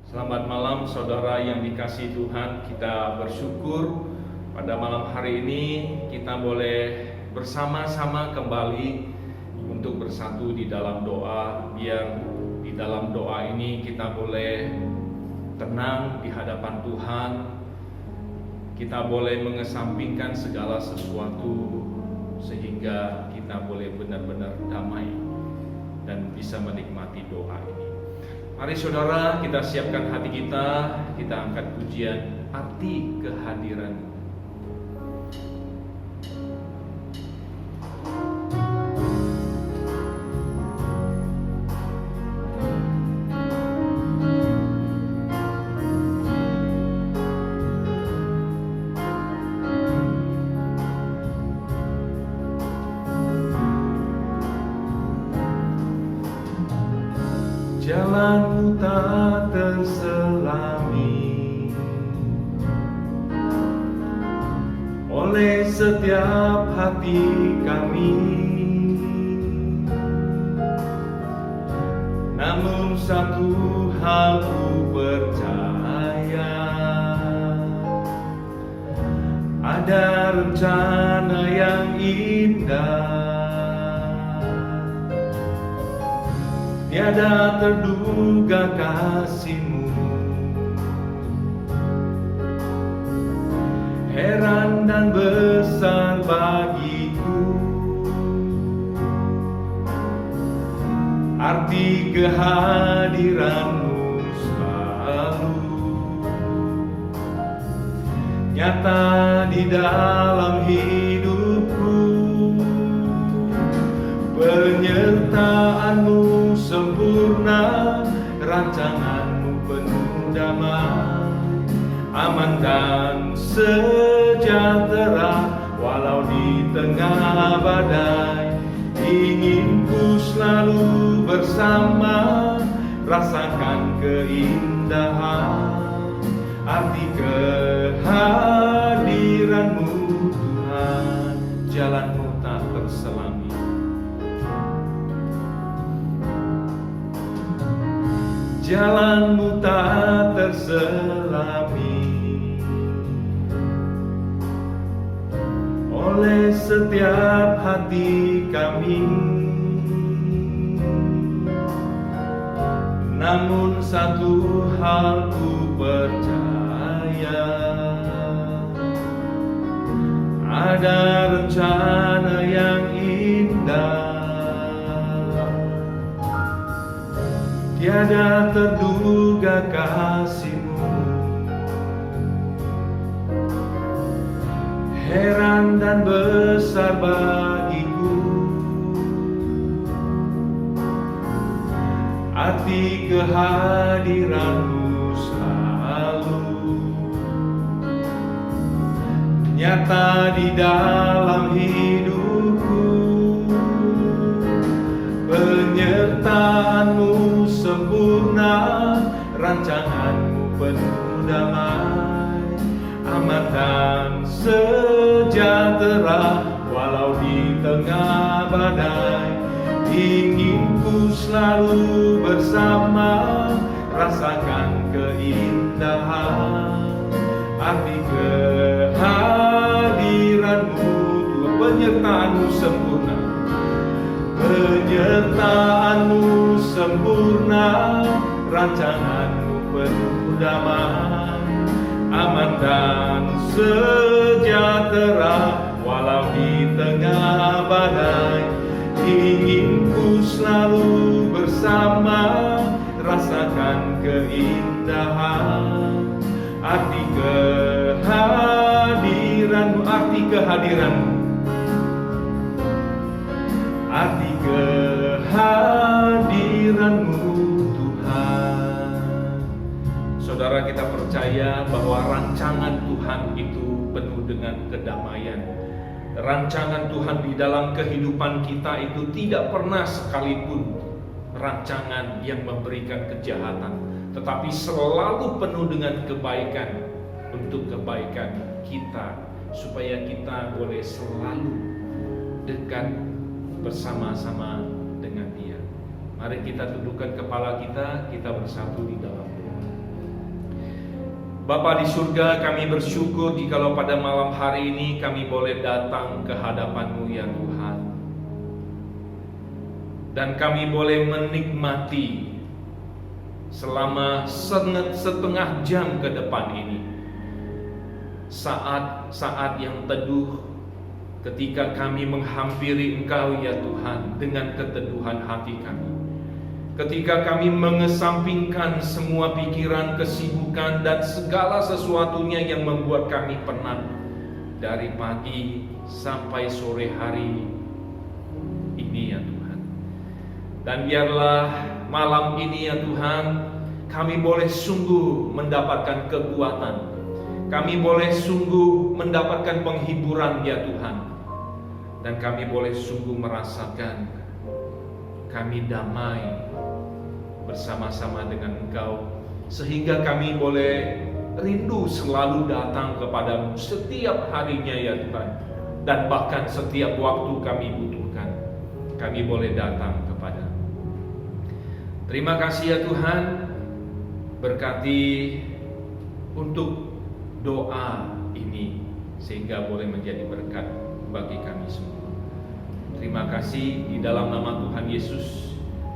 Selamat malam saudara yang dikasihi Tuhan. Kita bersyukur pada malam hari ini kita boleh bersama-sama kembali untuk bersatu di dalam doa. Biar di dalam doa ini kita boleh tenang di hadapan Tuhan. Kita boleh mengesampingkan segala sesuatu sehingga kita boleh benar-benar damai dan bisa menikmati doa ini. Mari saudara, kita siapkan hati kita angkat pujian arti kehadiran. Jalanmu tak terselami oleh setiap hati kami, namun satu hal ku percaya, ada rencana yang indah. Tiada terduga kasih-Mu, heran dan besar bagiku. Arti kehadiran-Mu selalu nyata di dalam hidupku. Penyertaan-Mu sempurna, rancangan-Mu penuh damai, aman dan sejahtera walau di tengah badai. Ingin ku selalu bersama, rasakan keindahan arti kehadiran-Mu Tuhan. Jalan-Mu tak terselami, jalan-Mu tak terselami oleh setiap hati kami, namun satu hal ku percaya, ada rencana yang indah. Tiada terduga kasih-Mu, heran dan besar bagiku. Arti kehadiran-Mu selalu nyata di dalam hidupku. Penyertaan-Mu sempurna, rancangan-Mu penuh damai, aman dan sejahtera walau di tengah badai. Ingin ku selalu bersama, rasakan keindahan arti kehadiran-Mu. Penyertaan-Mu sempurna, penyertaan-Mu sempurna, rancangan-Mu penuh damai, aman dan sejahtera walau di tengah badai. Ingin ku selalu bersama, rasakan keindahan arti kehadiran-Mu, arti kehadiran-Mu, arti kehadiran-Mu Tuhan. Saudara, kita percaya bahwa rancangan Tuhan itu penuh dengan kedamaian. Rancangan Tuhan di dalam kehidupan kita itu tidak pernah sekalipun rancangan yang memberikan kejahatan, tetapi selalu penuh dengan kebaikan untuk kebaikan kita, supaya kita boleh selalu dekat bersama-sama dengan Dia. Mari kita tundukkan kepala kita bersatu di dalam doa. Bapa di surga, kami bersyukur jikalau pada malam hari ini kami boleh datang ke hadapan-Mu ya Tuhan. Dan kami boleh menikmati selama setengah jam ke depan ini saat-saat yang teduh, ketika kami menghampiri Engkau ya Tuhan dengan keteduhan hati kami. Ketika kami mengesampingkan semua pikiran, kesibukan, dan segala sesuatunya yang membuat kami penat dari pagi sampai sore hari ini ya Tuhan. Dan biarlah malam ini ya Tuhan, kami boleh sungguh mendapatkan kekuatan. Kami boleh sungguh mendapatkan penghiburan ya Tuhan. Dan kami boleh sungguh merasakan kami damai bersama-sama dengan Engkau, sehingga kami boleh rindu selalu datang kepadamu setiap harinya ya Tuhan. Dan bahkan setiap waktu kami butuhkan, kami boleh datang kepadamu. Terima kasih ya Tuhan, berkati untuk doa ini sehingga boleh menjadi berkat bagi kami semua. Terima kasih, di dalam nama Tuhan Yesus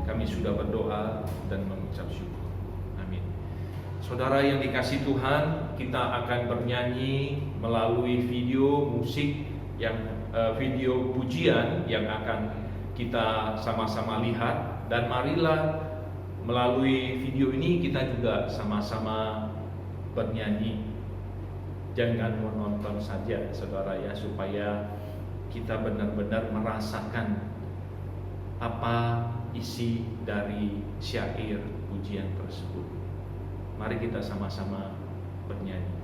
kami sudah berdoa dan mengucap syukur. Amin. Saudara yang dikasihi Tuhan, kita akan bernyanyi melalui video musik yang video pujian yang akan kita sama-sama lihat. Dan marilah melalui video ini kita juga sama-sama bernyanyi. Jangan menonton saja saudara ya, supaya kita benar-benar merasakan apa isi dari syair pujian tersebut. Mari kita sama-sama bernyanyi.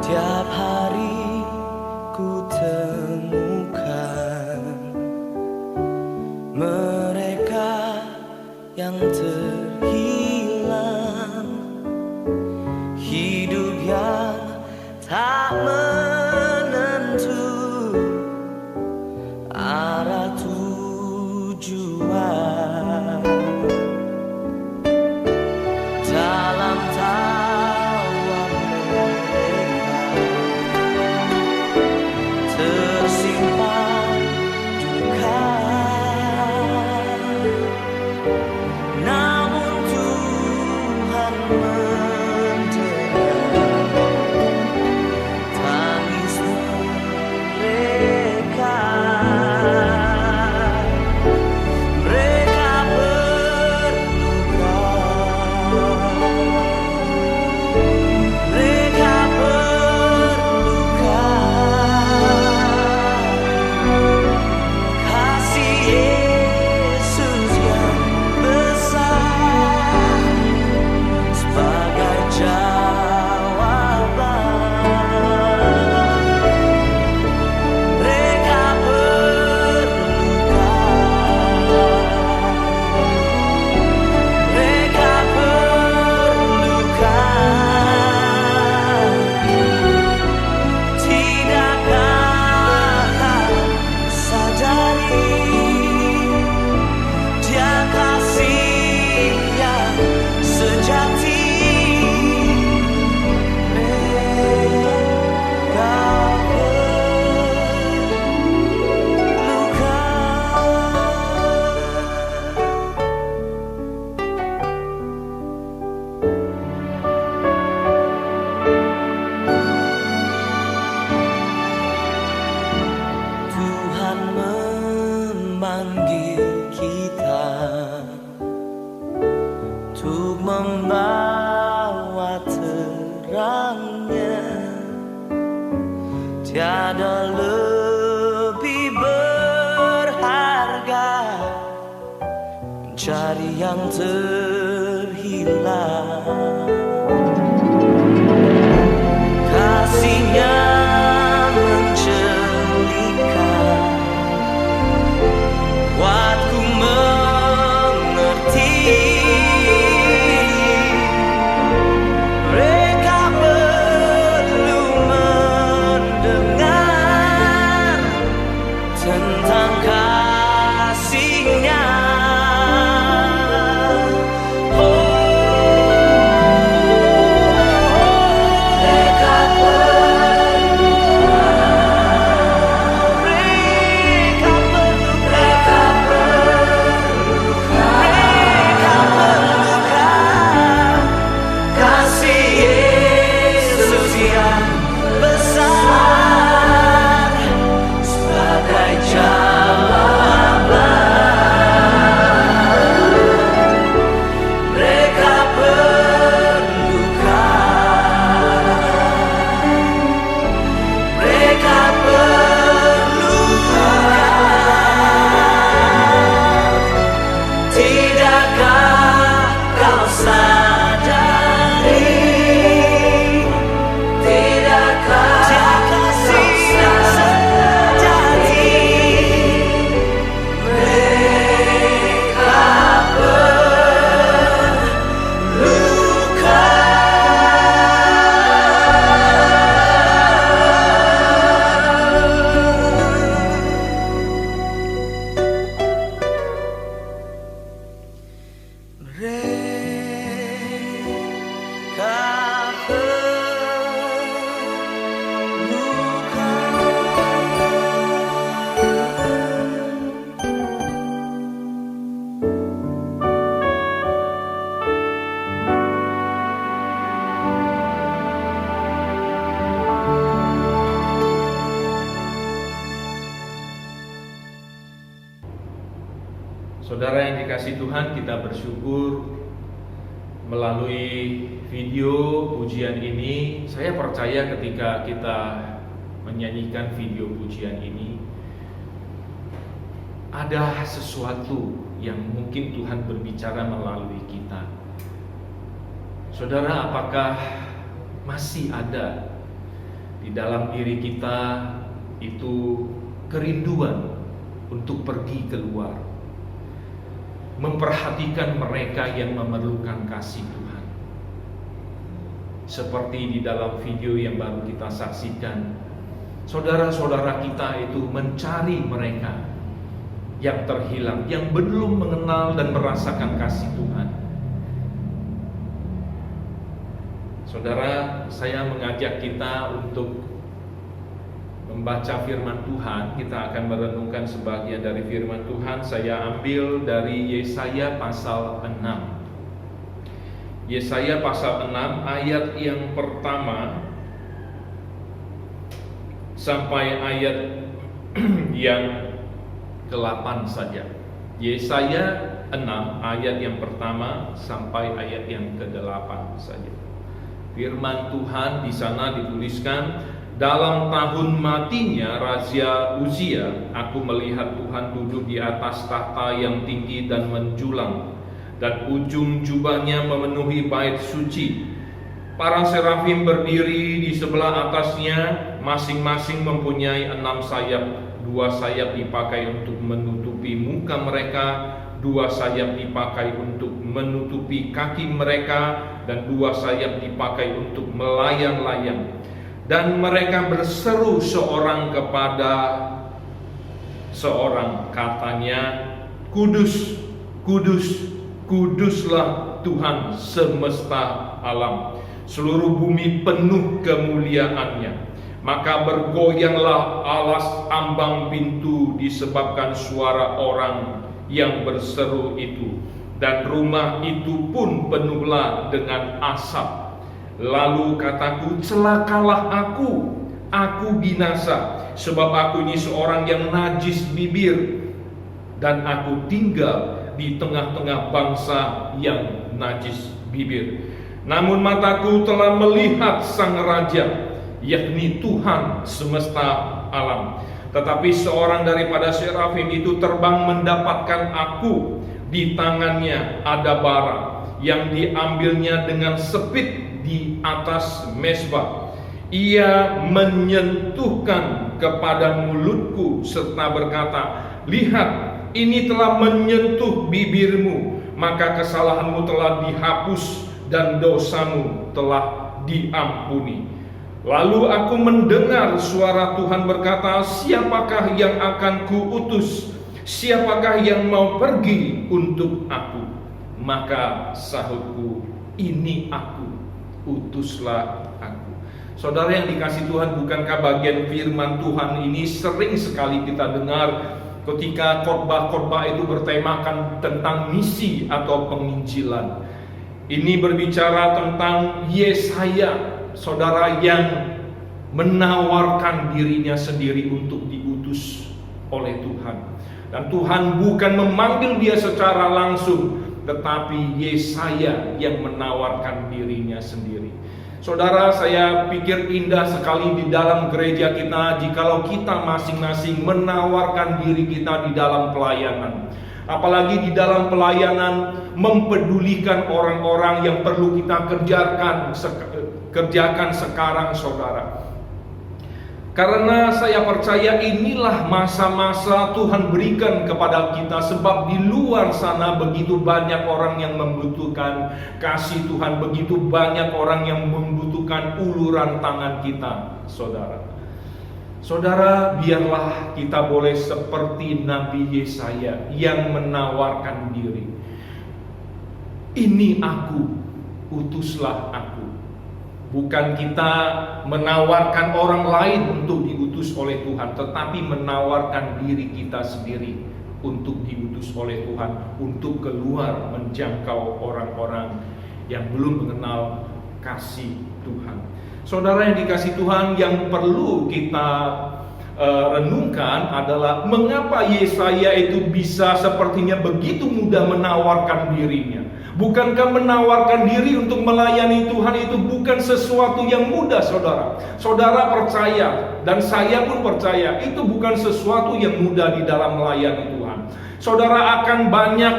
Tiap hari ku temukan mereka yang terhilang, hidup yang tak menentu arah tujuan. Dalam tawa mereka tersimpan duka, namun Tuhan mendengar tangis mereka. Mereka berluka, mereka berluka. Kasih Yesus yang besar sebagai jawaban. Mereka berluka, mereka berluka. Tidakkah kau sadari Dia kasih yang sejati? Mereka berluka. Tuhan memanggil kita untuk membawa terangnya. Tiada lebih berharga mencari yang terhilang. Kasih-Nya menjelikan, buatku mengerti. Mereka berluka, Saudara yang dikasihi Tuhan, kita bersyukur melalui video pujian ini. Saya percaya ketika kita menyanyikan video pujian ini, ada sesuatu yang mungkin Tuhan berbicara melalui kita. Saudara, apakah masih ada di dalam diri kita itu kerinduan untuk pergi keluar, memperhatikan mereka yang memerlukan kasih Tuhan? Seperti di dalam video yang baru kita saksikan, saudara-saudara kita itu mencari mereka yang terhilang, yang belum mengenal dan merasakan kasih Tuhan. Saudara, saya mengajak kita untuk membaca firman Tuhan. Kita akan merenungkan sebagian dari firman Tuhan. Saya ambil dari Yesaya pasal 6. Yesaya pasal 6 ayat yang pertama sampai ayat yang ke-8 saja. Yesaya 6 ayat yang pertama sampai ayat yang ke-8 saja. Firman Tuhan di sana dituliskan, dalam tahun matinya Raja Uzia, aku melihat Tuhan duduk di atas tahta yang tinggi dan menjulang, dan ujung jubahnya memenuhi bait suci. Para serafim berdiri di sebelah atasnya, masing-masing mempunyai 6 sayap. 2 sayap dipakai untuk menutupi muka mereka, 2 sayap dipakai untuk menutupi kaki mereka, dan 2 sayap dipakai untuk melayang-layang. Dan mereka berseru seorang kepada seorang, katanya, Kudus, kudus, kuduslah Tuhan semesta alam. Seluruh bumi penuh kemuliaannya. Maka bergoyanglah alas ambang pintu disebabkan suara orang yang berseru itu, dan rumah itu pun penuhlah dengan asap. Lalu kataku, celakalah aku binasa, sebab aku ini seorang yang najis bibir, dan aku tinggal di tengah-tengah bangsa yang najis bibir. Namun mataku telah melihat Sang Raja, yakni Tuhan semesta alam. Tetapi seorang daripada serafim itu terbang mendapatkan aku. Di tangannya ada bara yang diambilnya dengan sepit di atas mezbah. Ia menyentuhkan kepada mulutku serta berkata, lihat, ini telah menyentuh bibirmu, maka kesalahanmu telah dihapus dan dosamu telah diampuni. Lalu aku mendengar suara Tuhan berkata, siapakah yang akan kuutus? Siapakah yang mau pergi untuk aku? Maka sahutku, ini aku, utuslah aku. Saudara yang dikasihi Tuhan, bukankah bagian firman Tuhan ini sering sekali kita dengar ketika khotbah-khotbah itu bertemakan tentang misi atau penginjilan. Ini berbicara tentang Yesaya, saudara, yang menawarkan dirinya sendiri untuk diutus oleh Tuhan. Dan Tuhan bukan memanggil dia secara langsung, tetapi Yesaya yang menawarkan dirinya sendiri. Saudara, saya pikir indah sekali di dalam gereja kita jikalau kita masing-masing menawarkan diri kita di dalam pelayanan. Apalagi di dalam pelayanan mempedulikan orang-orang yang perlu kita kerjakan sekarang, saudara. Karena saya percaya inilah masa-masa Tuhan berikan kepada kita, sebab di luar sana begitu banyak orang yang membutuhkan kasih Tuhan, begitu banyak orang yang membutuhkan uluran tangan kita, saudara. Saudara, biarlah kita boleh seperti Nabi Yesaya yang menawarkan diri. Ini aku, utuslah aku. Bukan kita menawarkan orang lain untuk diutus oleh Tuhan, tetapi menawarkan diri kita sendiri untuk diutus oleh Tuhan, untuk keluar menjangkau orang-orang yang belum mengenal kasih Tuhan. Saudara yang dikasihi Tuhan, yang perlu kita renungkan adalah mengapa Yesaya itu bisa sepertinya begitu mudah menawarkan dirinya. Bukankah menawarkan diri untuk melayani Tuhan itu bukan sesuatu yang mudah, saudara? Saudara percaya, dan saya pun percaya, itu bukan sesuatu yang mudah di dalam melayani Tuhan. Saudara akan banyak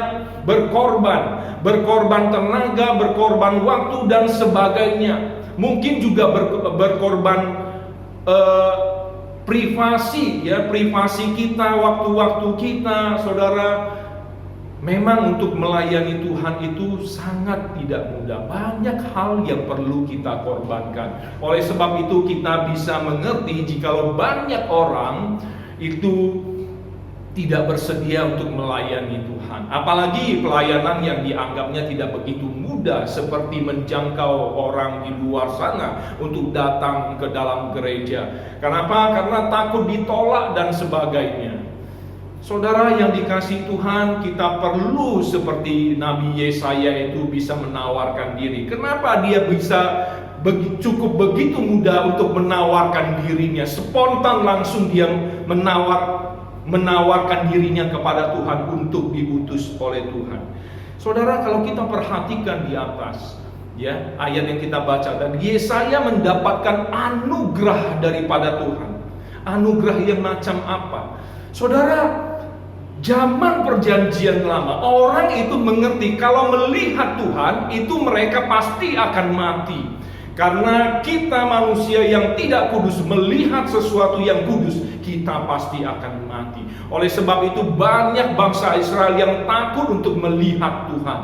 berkorban tenaga, berkorban waktu dan sebagainya. Mungkin juga berkorban privasi kita, waktu-waktu kita, saudara. Memang untuk melayani Tuhan itu sangat tidak mudah. Banyak hal yang perlu kita korbankan. Oleh sebab itu kita bisa mengerti jikalau banyak orang itu tidak bersedia untuk melayani Tuhan. Apalagi pelayanan yang dianggapnya tidak begitu mudah, seperti menjangkau orang di luar sana untuk datang ke dalam gereja. Kenapa? Karena takut ditolak dan sebagainya. Saudara yang dikasihi Tuhan, kita perlu seperti Nabi Yesaya itu bisa menawarkan diri. Kenapa dia bisa cukup begitu mudah untuk menawarkan dirinya? Spontan langsung dia menawarkan dirinya kepada Tuhan untuk diutus oleh Tuhan. Saudara, kalau kita perhatikan di atas ayat yang kita baca, dan Yesaya mendapatkan anugerah daripada Tuhan. Anugerah yang macam apa? Saudara, zaman perjanjian lama, orang itu mengerti kalau melihat Tuhan itu mereka pasti akan mati. Karena kita manusia yang tidak kudus melihat sesuatu yang kudus, kita pasti akan mati. Oleh sebab itu banyak bangsa Israel yang takut untuk melihat Tuhan,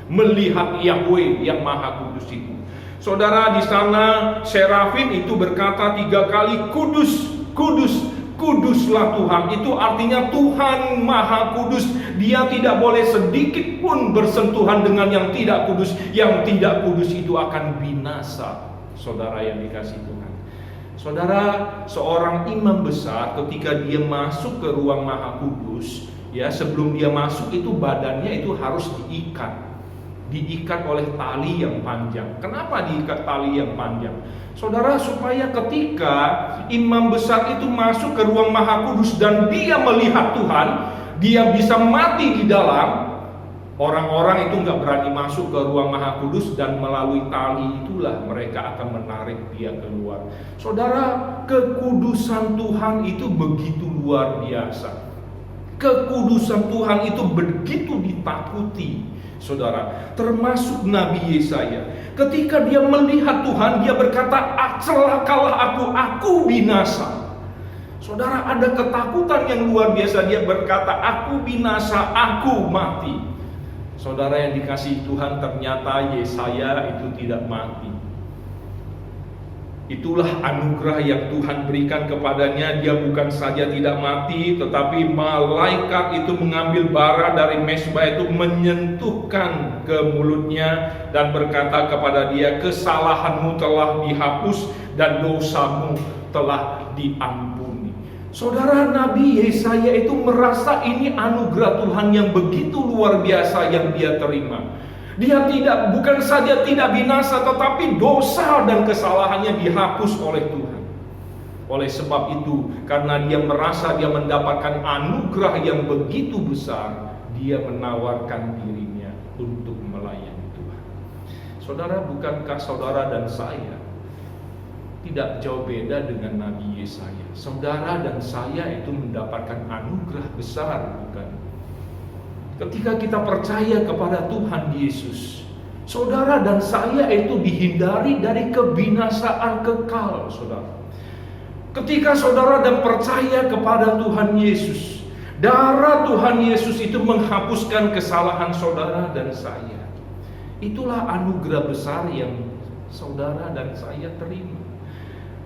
melihat Yahweh yang Maha Kudus itu. Saudara, di sana serafim itu berkata 3 kali, kudus, kudus, kuduslah Tuhan. Itu artinya Tuhan Maha Kudus. Dia tidak boleh sedikit pun bersentuhan dengan yang tidak kudus. Yang tidak kudus itu akan binasa. Saudara yang dikasihi Tuhan, saudara, seorang imam besar ketika dia masuk ke ruang Maha Kudus, sebelum dia masuk itu badannya itu harus diikat oleh tali yang panjang. Kenapa diikat tali yang panjang? Saudara, supaya ketika imam besar itu masuk ke ruang Maha Kudus dan dia melihat Tuhan, dia bisa mati di dalam. Orang-orang itu nggak berani masuk ke ruang Maha Kudus, dan melalui tali itulah mereka akan menarik dia keluar. Saudara, kekudusan Tuhan itu begitu luar biasa. Kekudusan Tuhan itu begitu ditakuti. Saudara, termasuk Nabi Yesaya, ketika dia melihat Tuhan, dia berkata, celakalah aku binasa. Saudara, ada ketakutan yang luar biasa. Dia berkata, aku binasa, aku mati. Saudara yang dikasihi Tuhan, ternyata Yesaya itu tidak mati. Itulah anugerah yang Tuhan berikan kepadanya. Dia bukan saja tidak mati, tetapi malaikat itu mengambil bara dari mezbah itu, menyentuhkan ke mulutnya dan berkata kepada dia, kesalahanmu telah dihapus dan dosamu telah diampuni. Saudara, Nabi Yesaya itu merasa ini anugerah Tuhan yang begitu luar biasa yang dia terima. Dia bukan saja tidak binasa, tetapi dosa dan kesalahannya dihapus oleh Tuhan. Oleh sebab itu, karena dia merasa dia mendapatkan anugerah yang begitu besar, dia menawarkan dirinya untuk melayani Tuhan. Saudara, bukankah saudara dan saya tidak jauh beda dengan Nabi Yesaya? Saudara dan saya itu mendapatkan anugerah besar, bukan? Ketika kita percaya kepada Tuhan Yesus, saudara dan saya itu dihindari dari kebinasaan kekal, saudara. Ketika saudara dan percaya kepada Tuhan Yesus, darah Tuhan Yesus itu menghapuskan kesalahan saudara dan saya. Itulah anugerah besar yang saudara dan saya terima.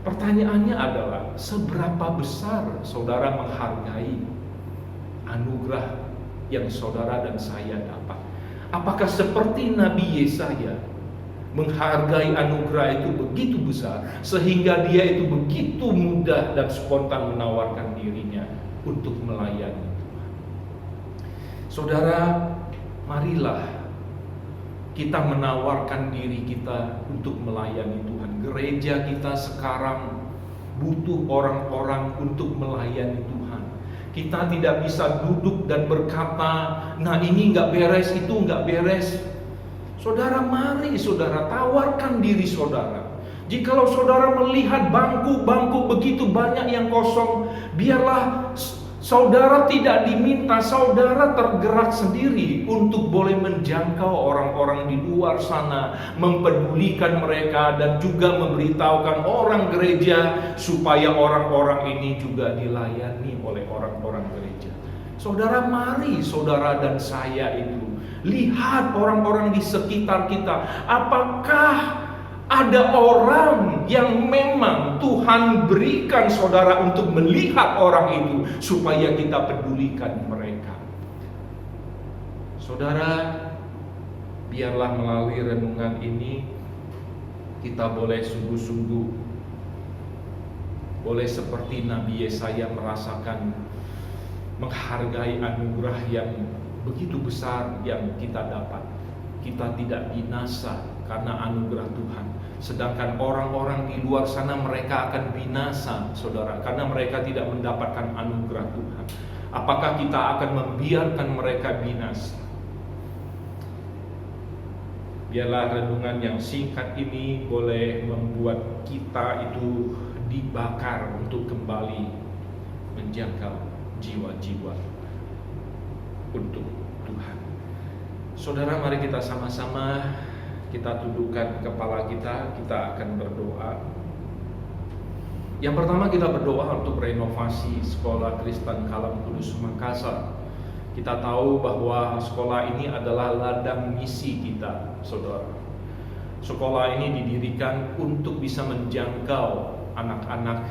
Pertanyaannya adalah, seberapa besar saudara menghargai anugerah yang saudara dan saya dapat? Apakah seperti Nabi Yesaya menghargai anugerah itu begitu besar sehingga dia itu begitu mudah dan spontan menawarkan dirinya untuk melayani Tuhan? Saudara, marilah kita menawarkan diri kita untuk melayani Tuhan. Gereja kita sekarang butuh orang-orang untuk melayani Tuhan. Kita tidak bisa duduk dan berkata, nah ini nggak beres, itu nggak beres. Saudara, mari saudara tawarkan diri saudara. Jikalau saudara melihat bangku-bangku begitu banyak yang kosong, biarlah saudara tidak diminta, saudara tergerak sendiri untuk boleh menjangkau orang-orang di luar sana, mempedulikan mereka dan juga memberitahukan orang gereja supaya orang-orang ini juga dilayani oleh orang-orang gereja. Saudara, mari saudara dan saya itu lihat orang-orang di sekitar kita. Apakah ada orang yang memang Tuhan berikan saudara untuk melihat orang itu supaya kita pedulikan mereka? Saudara, biarlah melalui renungan ini kita boleh sungguh-sungguh, boleh seperti Nabi Yesaya merasakan menghargai anugerah yang begitu besar yang kita dapat. Kita tidak binasa karena anugerah Tuhan. Sedangkan orang-orang di luar sana mereka akan binasa, saudara, karena mereka tidak mendapatkan anugerah Tuhan. Apakah kita akan membiarkan mereka binasa? Biarlah renungan yang singkat ini boleh membuat kita itu dibakar untuk kembali menjangkau jiwa-jiwa untuk Tuhan. Saudara, mari kita sama-sama kita tundukkan kepala kita akan berdoa. Yang pertama kita berdoa untuk renovasi Sekolah Kristen Kalam Kudus Makassar. Kita tahu bahwa sekolah ini adalah ladang misi kita, saudara. Sekolah ini didirikan untuk bisa menjangkau anak-anak,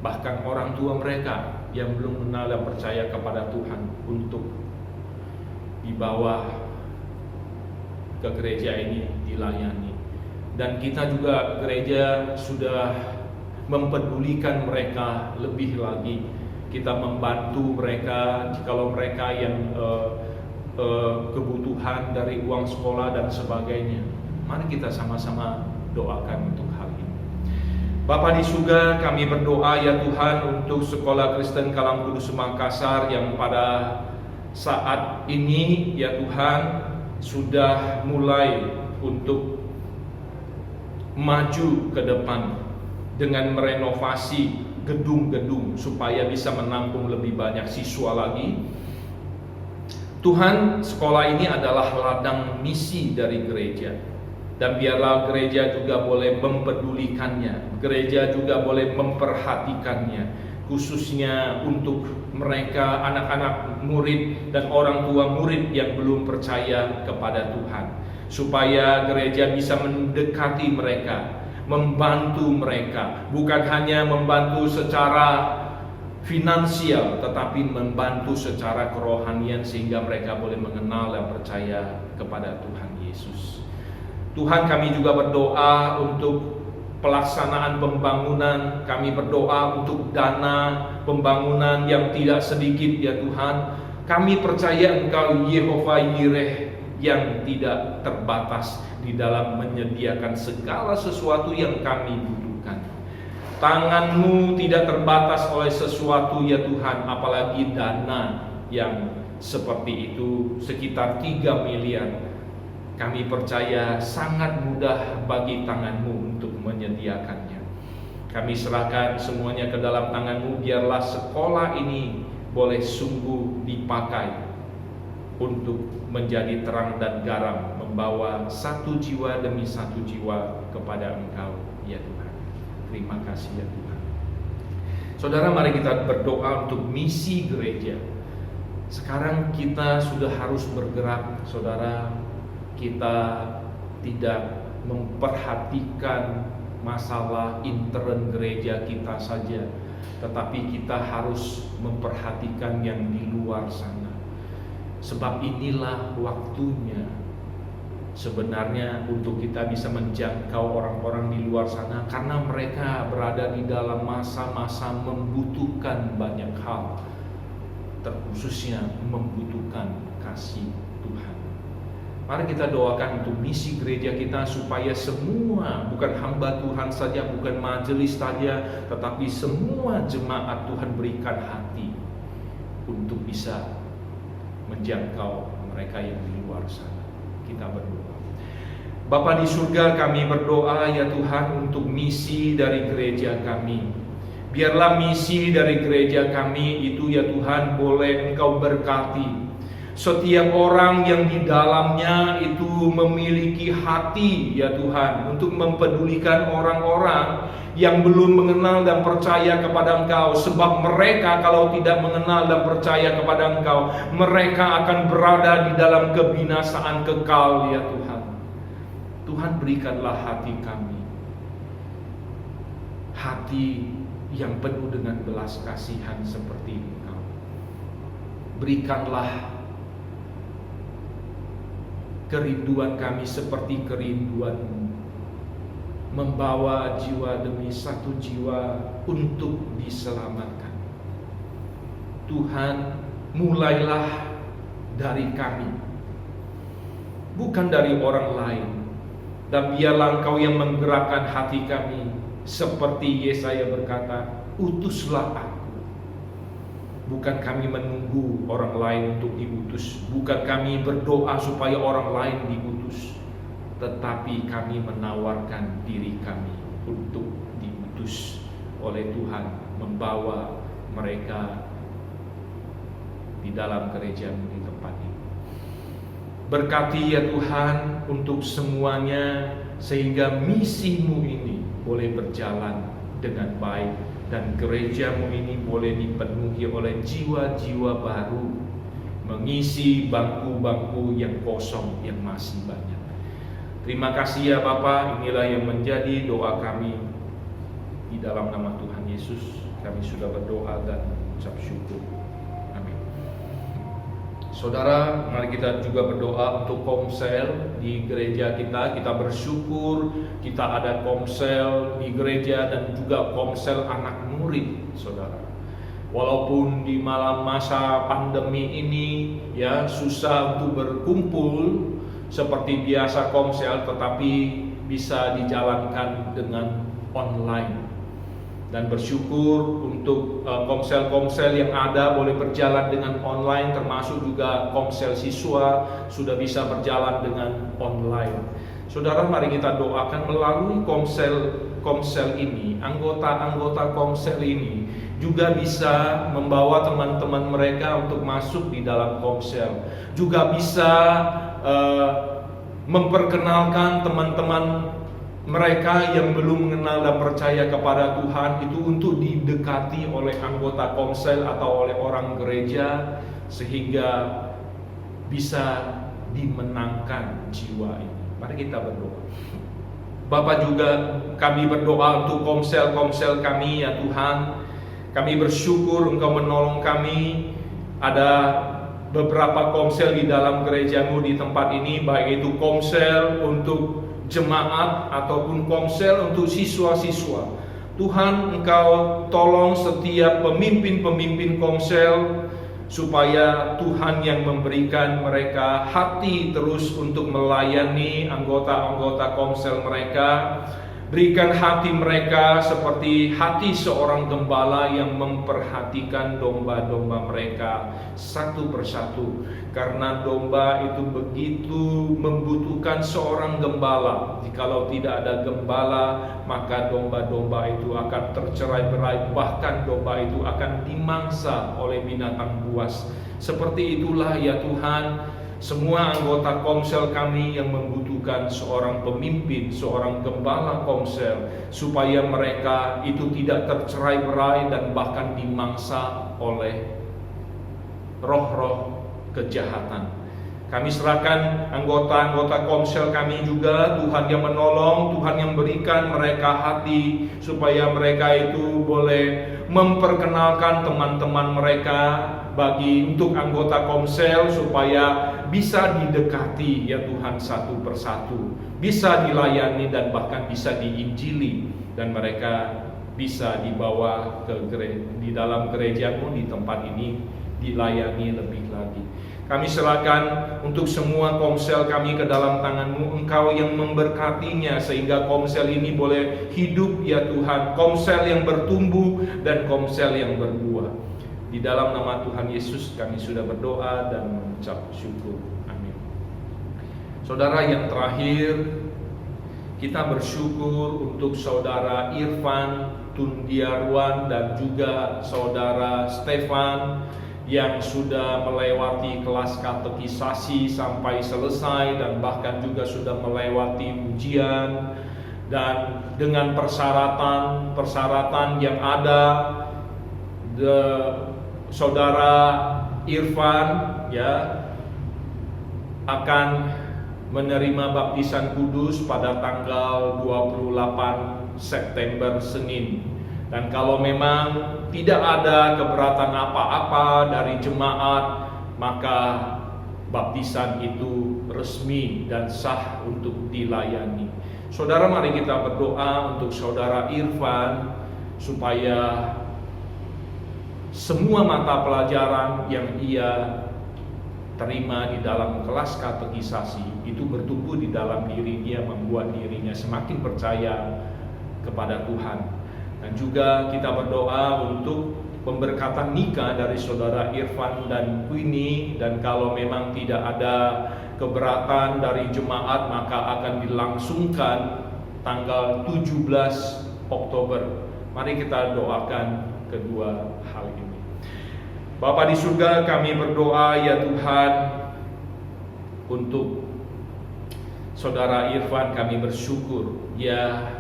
bahkan orang tua mereka yang belum mengenal dan percaya kepada Tuhan, untuk dibawa ke gereja ini dilayani. Dan kita juga gereja sudah mempedulikan mereka lebih lagi. Kita membantu mereka jikalau mereka yang kebutuhan dari uang sekolah dan sebagainya. Mari kita sama-sama doakan untuk hal ini. Bapa di surga, kami berdoa ya Tuhan untuk Sekolah Kristen Kalam Kudus Makassar yang pada saat ini ya Tuhan sudah mulai untuk maju ke depan dengan merenovasi gedung-gedung supaya bisa menampung lebih banyak siswa lagi. Tuhan, sekolah ini adalah ladang misi dari gereja, dan biarlah gereja juga boleh mempedulikannya, gereja juga boleh memperhatikannya, khususnya untuk mereka anak-anak murid dan orang tua murid yang belum percaya kepada Tuhan, supaya gereja bisa mendekati mereka, membantu mereka, bukan hanya membantu secara finansial, tetapi membantu secara kerohanian sehingga mereka boleh mengenal dan percaya kepada Tuhan Yesus. Tuhan, kami juga berdoa untuk pelaksanaan pembangunan. Kami berdoa untuk dana pembangunan yang tidak sedikit ya Tuhan. Kami percaya Engkau Yehova Yireh yang tidak terbatas di dalam menyediakan segala sesuatu yang kami butuhkan. Tangan-Mu tidak terbatas oleh sesuatu ya Tuhan, apalagi dana yang seperti itu sekitar 3 miliar. Kami percaya sangat mudah bagi tangan-Mu untuk menyediakannya. Kami serahkan semuanya ke dalam tangan-Mu. Biarlah sekolah ini boleh sungguh dipakai untuk menjadi terang dan garam, membawa satu jiwa demi satu jiwa kepada Engkau ya Tuhan. Terima kasih ya Tuhan. Saudara, mari kita berdoa untuk misi gereja. Sekarang kita sudah harus bergerak, saudara. Kita tidak memperhatikan masalah intern gereja kita saja, tetapi kita harus memperhatikan yang di luar sana. Sebab inilah waktunya sebenarnya untuk kita bisa menjangkau orang-orang di luar sana, karena mereka berada di dalam masa-masa membutuhkan banyak hal, terkhususnya membutuhkan kasih Tuhan. Mari kita doakan untuk misi gereja kita supaya semua, bukan hamba Tuhan saja, bukan majelis saja, tetapi semua jemaat Tuhan berikan hati untuk bisa menjangkau mereka yang di luar sana. Kita berdoa. Bapa di surga, kami berdoa ya Tuhan untuk misi dari gereja kami. Biarlah misi dari gereja kami itu ya Tuhan boleh Engkau berkati. Setiap orang yang di dalamnya itu memiliki hati ya Tuhan untuk mempedulikan orang-orang yang belum mengenal dan percaya kepada Engkau. Sebab mereka kalau tidak mengenal dan percaya kepada Engkau, mereka akan berada di dalam kebinasaan kekal ya Tuhan. Tuhan berikanlah hati kami, hati yang penuh dengan belas kasihan seperti Engkau. Berikanlah kerinduan kami seperti kerinduan-Mu, membawa jiwa demi satu jiwa untuk diselamatkan. Tuhan, mulailah dari kami, bukan dari orang lain. Dan biarlah Engkau yang menggerakkan hati kami, seperti Yesaya berkata, utuslah aku. Bukan kami menunggu orang lain untuk diutus, bukan kami berdoa supaya orang lain diutus, tetapi kami menawarkan diri kami untuk diutus oleh Tuhan, membawa mereka di dalam gereja-Mu di tempat ini. Berkati ya Tuhan untuk semuanya, sehingga misi-Mu ini boleh berjalan dengan baik, dan gereja-Mu ini boleh dipenuhi oleh jiwa-jiwa baru, mengisi bangku-bangku yang kosong yang masih banyak. Terima kasih ya Bapa, inilah yang menjadi doa kami. Di dalam nama Tuhan Yesus kami sudah berdoa dan mengucap syukur. Amin. Saudara, mari kita juga berdoa untuk komsel di gereja kita. Kita bersyukur kita ada komsel di gereja dan juga komsel anak murid, saudara. Walaupun di malam masa pandemi ini ya susah untuk berkumpul seperti biasa komsel, tetapi bisa dijalankan dengan online. Dan bersyukur untuk komsel-komsel yang ada boleh berjalan dengan online, termasuk juga komsel siswa sudah bisa berjalan dengan online. Saudara, mari kita doakan melalui komsel ini, anggota-anggota komsel ini juga bisa membawa teman-teman mereka untuk masuk di dalam komsel, juga bisa memperkenalkan teman-teman mereka yang belum mengenal dan percaya kepada Tuhan itu untuk didekati oleh anggota komsel atau oleh orang gereja, sehingga bisa dimenangkan jiwa ini. Mari kita berdoa. Bapa, juga kami berdoa untuk komsel-komsel kami ya Tuhan. Kami bersyukur Engkau menolong kami. Ada beberapa komsel di dalam gereja-Mu di tempat ini, baik itu komsel untuk jemaat ataupun komsel untuk siswa-siswa. Tuhan, Engkau tolong setiap pemimpin-pemimpin komsel supaya Tuhan yang memberikan mereka hati terus untuk melayani anggota-anggota komsel mereka. Berikan hati mereka seperti hati seorang gembala yang memperhatikan domba-domba mereka satu persatu. Karena domba itu begitu membutuhkan seorang gembala. Jikalau tidak ada gembala, maka domba-domba itu akan tercerai-berai, bahkan domba itu akan dimangsa oleh binatang buas. Seperti itulah ya Tuhan, semua anggota komsel kami yang membutuhkan seorang pemimpin, seorang gembala komsel, supaya mereka itu tidak tercerai-berai dan bahkan dimangsa oleh roh-roh kejahatan. Kami serahkan anggota-anggota komsel kami juga, Tuhan yang menolong, Tuhan yang berikan mereka hati supaya mereka itu boleh memperkenalkan teman-teman mereka bagi untuk anggota komsel, supaya bisa didekati ya Tuhan satu persatu, bisa dilayani dan bahkan bisa diinjili, dan mereka bisa dibawa ke di dalam gereja-Mu di tempat ini dilayani lebih lagi. Kami serahkan untuk semua komsel kami ke dalam tangan-Mu. Engkau yang memberkatinya sehingga komsel ini boleh hidup ya Tuhan. Komsel yang bertumbuh dan komsel yang berbuah. Di dalam nama Tuhan Yesus kami sudah berdoa dan mengucap syukur. Amin. Saudara, yang terakhir, kita bersyukur untuk Saudara Irfan Tundiarwan dan juga Saudara Stefan yang sudah melewati kelas katekisasi sampai selesai dan bahkan juga sudah melewati ujian, dan dengan persyaratan yang ada, Saudara Irfan ya akan menerima baptisan kudus pada tanggal 28 September Senin. Dan kalau memang tidak ada keberatan apa-apa dari jemaat, maka baptisan itu resmi dan sah untuk dilayani. Saudara, mari kita berdoa untuk Saudara Irfan supaya semua mata pelajaran yang ia terima di dalam kelas katekisasi itu bertumbuh di dalam diri dia, membuat dirinya semakin percaya kepada Tuhan. Dan juga kita berdoa untuk pemberkatan nikah dari Saudara Irfan dan Queenie, dan kalau memang tidak ada keberatan dari jemaat maka akan dilangsungkan tanggal 17 Oktober. Mari kita doakan kedua hal ini. Bapa di surga, kami berdoa ya Tuhan untuk Saudara Irfan. Kami bersyukur ya,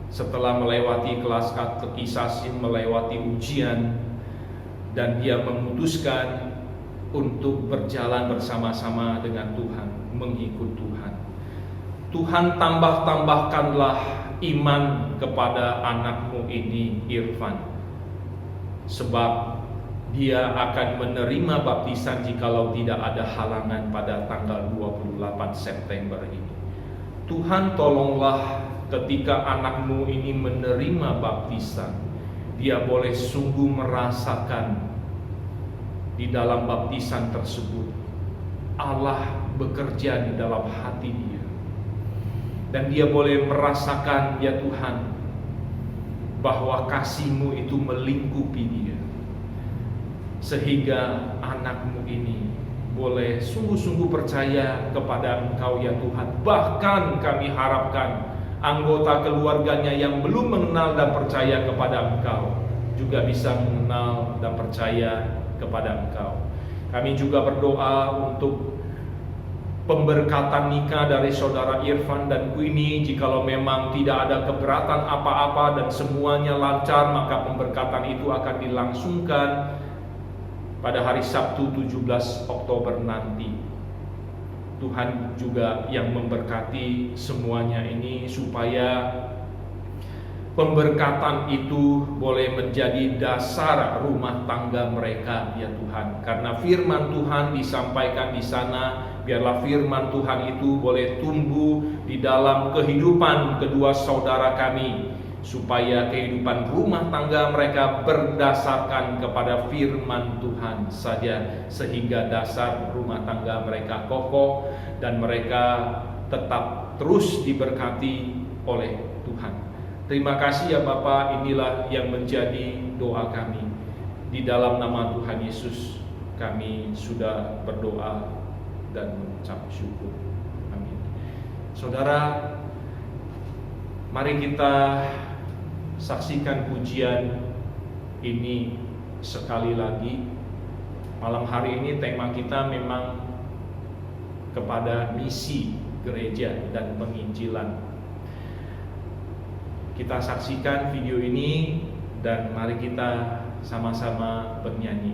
setelah melewati kelas katekisasi, melewati ujian, dan dia memutuskan untuk berjalan bersama-sama dengan Tuhan, mengikut Tuhan. Tuhan, tambahkanlah iman kepada anakmu ini Irfan, sebab dia akan menerima baptisan jikalau tidak ada halangan pada tanggal 28 September ini. Tuhan, tolonglah ketika anakmu ini menerima baptisan, dia boleh sungguh merasakan di dalam baptisan tersebut Allah bekerja di dalam hati dia, dan dia boleh merasakan ya Tuhan bahwa kasih-Mu itu melingkupi dia, sehingga anakmu ini boleh sungguh-sungguh percaya kepada Engkau ya Tuhan. Bahkan kami harapkan anggota keluarganya yang belum mengenal dan percaya kepada Engkau juga bisa mengenal dan percaya kepada Engkau. Kami juga berdoa untuk pemberkatan nikah dari Saudara Irfan dan Queenie. Jikalau memang tidak ada keberatan apa-apa dan semuanya lancar, maka pemberkatan itu akan dilangsungkan pada hari Sabtu 17 Oktober nanti. Tuhan juga yang memberkati semuanya ini supaya pemberkatan itu boleh menjadi dasar rumah tangga mereka ya Tuhan. Karena firman Tuhan disampaikan di sana, biarlah firman Tuhan itu boleh tumbuh di dalam kehidupan kedua saudara kami, supaya kehidupan rumah tangga mereka berdasarkan kepada firman Tuhan saja, sehingga dasar rumah tangga mereka kokoh dan mereka tetap terus diberkati oleh Tuhan. Terima kasih ya Bapa, inilah yang menjadi doa kami. Di dalam nama Tuhan Yesus kami sudah berdoa dan mengucap syukur. Amin. Saudara, mari kita saksikan pujian ini sekali lagi. Malam hari ini tema kita memang kepada misi gereja dan penginjilan. Kita saksikan video ini dan mari kita sama-sama bernyanyi.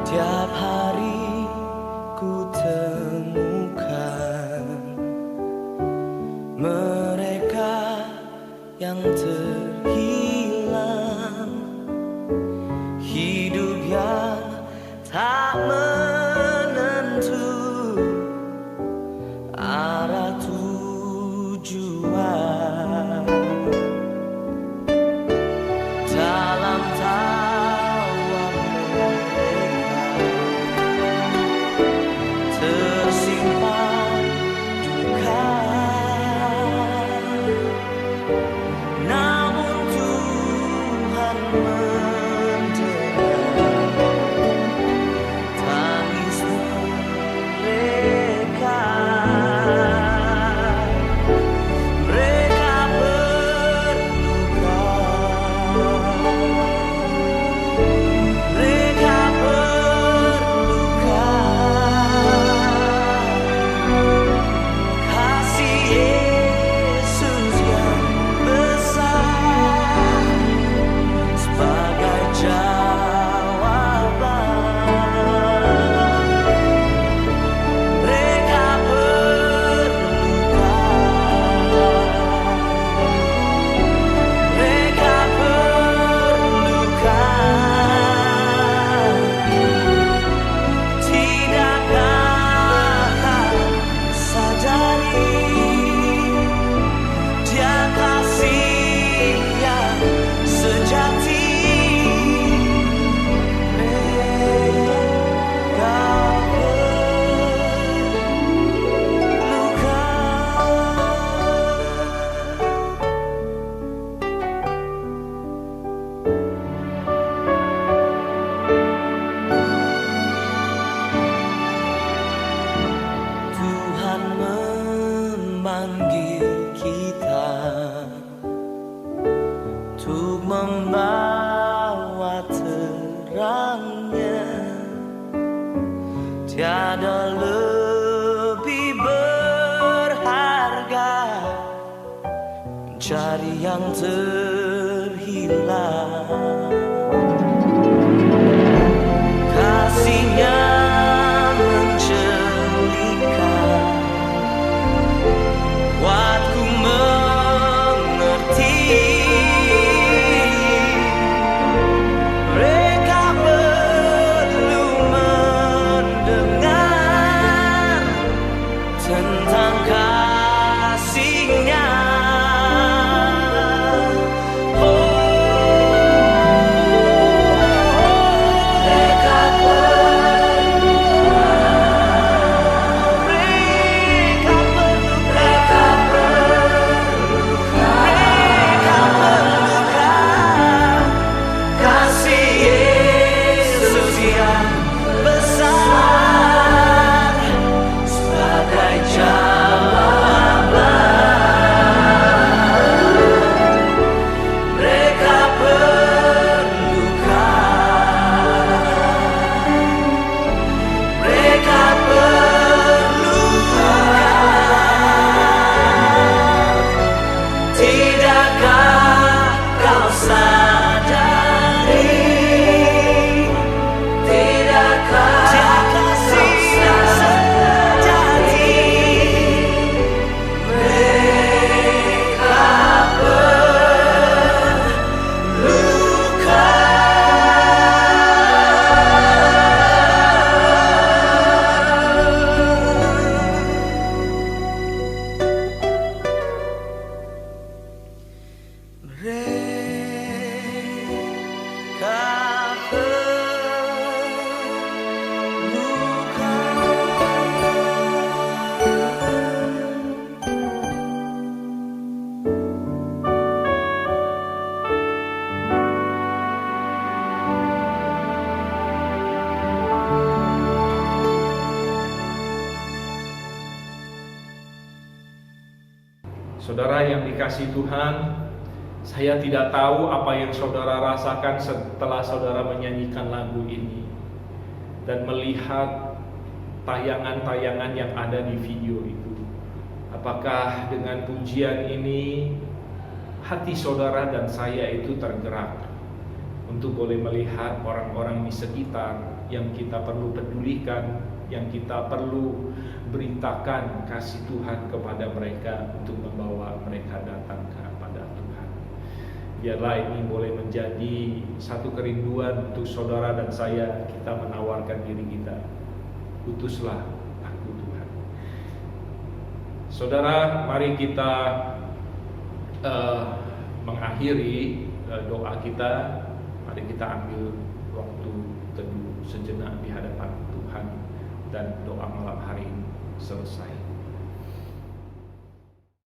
Tiap hari ku temukan mereka yang terhilang, hidup yang tak mencari yang terhilang. Kasihnya menjelikan, buatku mengerti. Mereka perlu mendengar tentang kasihnya. Saudara yang dikasihi Tuhan, saya tidak tahu apa yang saudara rasakan setelah saudara menyanyikan lagu ini dan melihat tayangan-tayangan yang ada di video itu. Apakah dengan pujian ini hati saudara dan saya itu tergerak untuk boleh melihat orang-orang di sekitar yang kita perlu pedulikan, yang kita perlu beritakan kasih Tuhan kepada mereka untuk membawa mereka datang kepada Tuhan. Biarlah ini boleh menjadi satu kerinduan untuk saudara dan saya, kita menawarkan diri kita. Utuslah aku Tuhan. Saudara, mari kita mengakhiri doa kita. Mari kita ambil waktu teduh sejenak di hadapan Tuhan dan doa malam hari ini selesai.